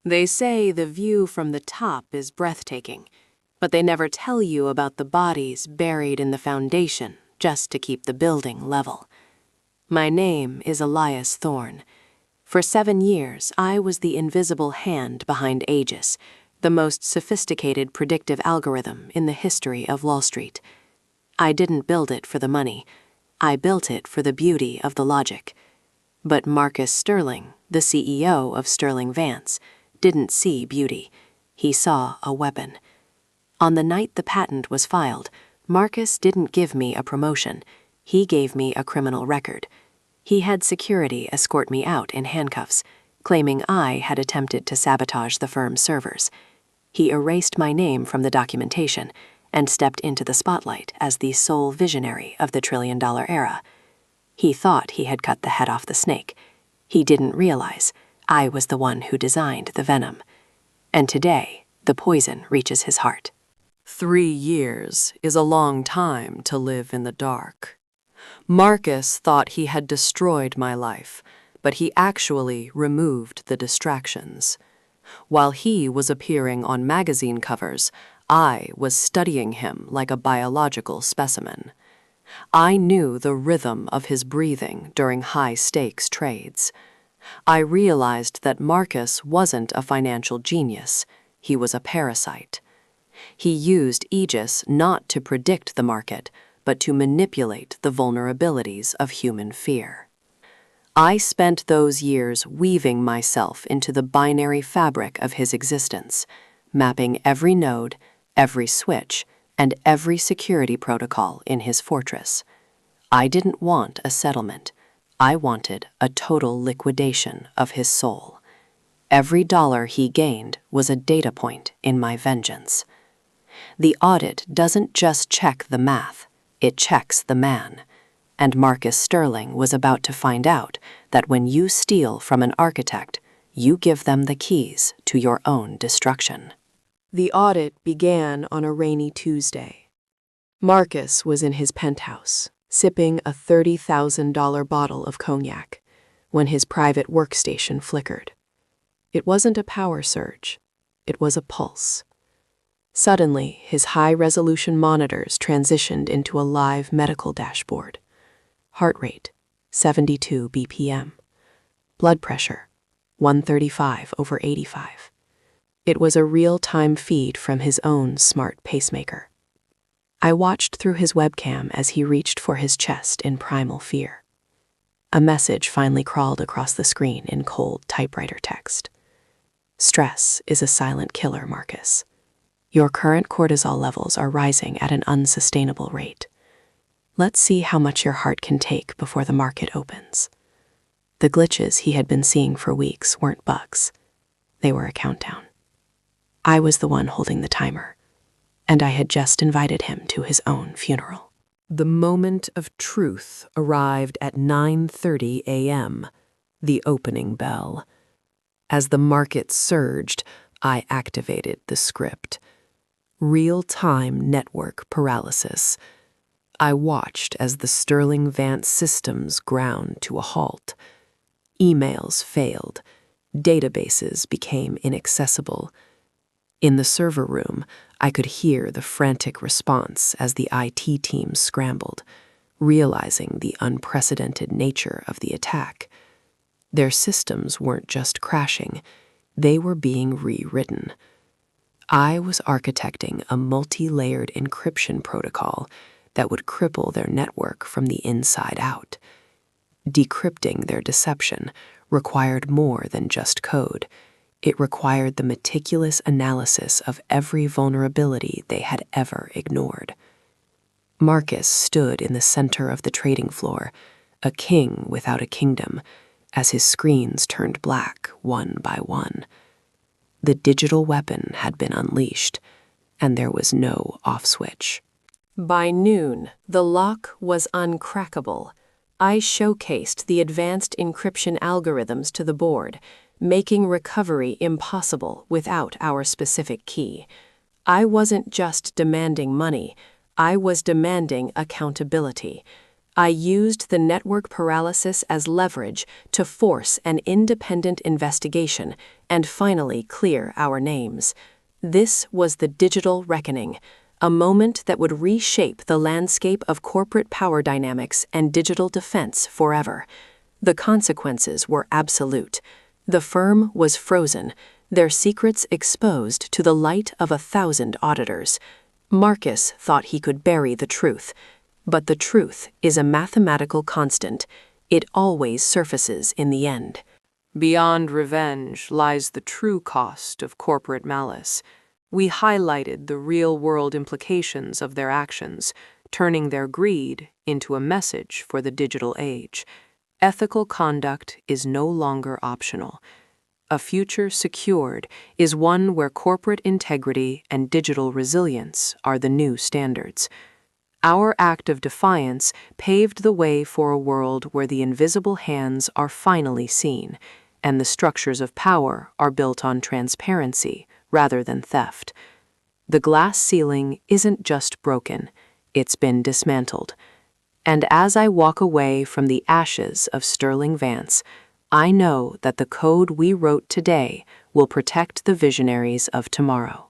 They say the view from the top is breathtaking, but they never tell you about the bodies buried in the foundation just to keep the building level. My name is Elias Thorne. For 7 years, I was the invisible hand behind Aegis, the most sophisticated predictive algorithm in the history of Wall Street. I didn't build it for the money. I built it for the beauty of the logic. But Marcus Sterling, the CEO of Sterling-Vance, didn't see beauty. He saw a weapon. On the night the patent was filed, Marcus didn't give me a promotion. He gave me a criminal record. He had security escort me out in handcuffs, claiming I had attempted to sabotage the firm's servers. He erased my name from the documentation and stepped into the spotlight as the sole visionary of the trillion-dollar era. He thought he had cut the head off the snake. He didn't realize I was the one who designed the venom. And today, the poison reaches his heart. 3 years is a long time to live in the dark. Marcus thought he had destroyed my life, but he actually removed the distractions. While he was appearing on magazine covers, I was studying him like a biological specimen. I knew the rhythm of his breathing during high-stakes trades. I realized that Marcus wasn't a financial genius. He was a parasite. He used Aegis not to predict the market, but to manipulate the vulnerabilities of human fear. I spent those years weaving myself into the binary fabric of his existence, mapping every node, every switch, and every security protocol in his fortress. I didn't want a settlement. I wanted a total liquidation of his soul. Every dollar he gained was a data point in my vengeance. The audit doesn't just check the math, it checks the man. And Marcus Sterling was about to find out that when you steal from an architect, you give them the keys to your own destruction. The audit began on a rainy Tuesday. Marcus was in his penthouse, sipping a $30,000 bottle of cognac, when his private workstation flickered. It wasn't a power surge, it was a pulse. Suddenly, his high-resolution monitors transitioned into a live medical dashboard. Heart rate, 72 BPM. Blood pressure, 135/85. It was a real-time feed from his own smart pacemaker. I watched through his webcam as he reached for his chest in primal fear. A message finally crawled across the screen in cold typewriter text. Stress is a silent killer, Marcus. Your current cortisol levels are rising at an unsustainable rate. Let's see how much your heart can take before the market opens. The glitches he had been seeing for weeks weren't bugs. They were a countdown. I was the one holding the timer, and I had just invited him to his own funeral. The moment of truth arrived at 9:30 a.m., the opening bell. As the market surged, I activated the script. Real-time network paralysis. I watched as the Sterling-Vance systems ground to a halt. Emails failed. Databases became inaccessible. In the server room, I could hear the frantic response as the IT team scrambled, realizing the unprecedented nature of the attack. Their systems weren't just crashing, they were being rewritten. I was architecting a multi-layered encryption protocol that would cripple their network from the inside out. Decrypting their deception required more than just code. It required the meticulous analysis of every vulnerability they had ever ignored. Marcus stood in the center of the trading floor, a king without a kingdom, as his screens turned black one by one. The digital weapon had been unleashed, and there was no off switch. By noon, the lock was uncrackable. I showcased the advanced encryption algorithms to the board, making recovery impossible without our specific key. I wasn't just demanding money, I was demanding accountability. I used the network paralysis as leverage to force an independent investigation and finally clear our names. This was the digital reckoning, a moment that would reshape the landscape of corporate power dynamics and digital defense forever. The consequences were absolute. The firm was frozen, their secrets exposed to the light of 1,000 auditors. Marcus thought he could bury the truth. But the truth is a mathematical constant. It always surfaces in the end. Beyond revenge lies the true cost of corporate malice. We highlighted the real-world implications of their actions, turning their greed into a message for the digital age. Ethical conduct is no longer optional. A future secured is one where corporate integrity and digital resilience are the new standards. Our act of defiance paved the way for a world where the invisible hands are finally seen, and the structures of power are built on transparency rather than theft. The glass ceiling isn't just broken, it's been dismantled. And as I walk away from the ashes of Sterling-Vance, I know that the code we wrote today will protect the visionaries of tomorrow.